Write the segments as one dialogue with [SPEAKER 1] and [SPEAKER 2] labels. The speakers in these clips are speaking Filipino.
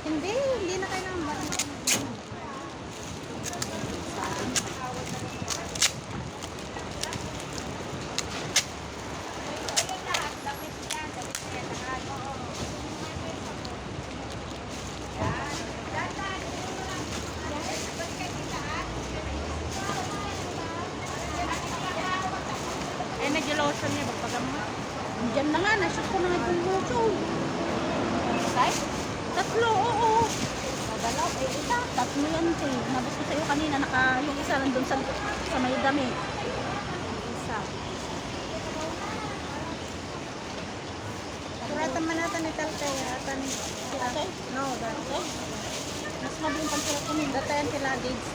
[SPEAKER 1] Hindi na kailangan.
[SPEAKER 2] Eh, nag-lotion niya, magpagamot.
[SPEAKER 1] Diyan na nga, nashoot ko na nga itong mucho.
[SPEAKER 2] Tay?
[SPEAKER 1] Tatlo, oo.
[SPEAKER 2] Magalaw, eh, isa.
[SPEAKER 1] Tatlo yan, te. Nabot ko sa'yo kanina, yung isa nandun sa may dami.
[SPEAKER 2] Isa.
[SPEAKER 1] Suratan man natin ni Talkay, atan ni
[SPEAKER 2] Tatay?
[SPEAKER 1] No, dati. Mas mabiling pagsurat ko nila. Datayan sila, Diggs.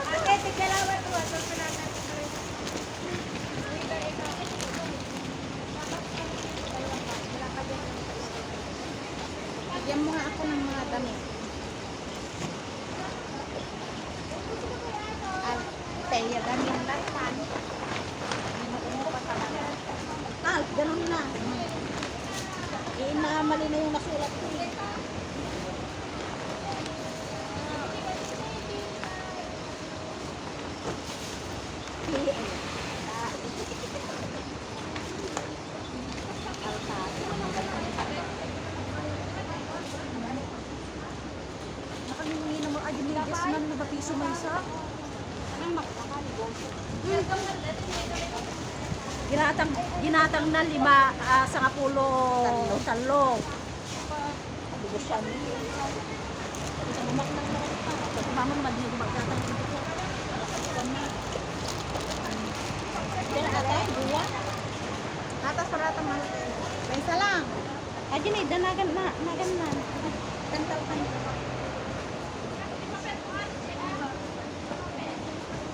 [SPEAKER 2] Okay, tigalawan to. Ito pa natin.
[SPEAKER 1] Bigyan mo nga ako ng mga damit. Teya, dami ang latan. Binuungo pa talaga. Ganun na. Mali na yung nasulat ko. Nakalingi naman ay medias man na bapiso man sa. Ginatang na 5 sa kapulo talo. Adugo siya ni. Mamang madli magkatang dito. Pero ate, buwa. Ata sarata man. May isa lang. Ay, dinagan na. Kantaw.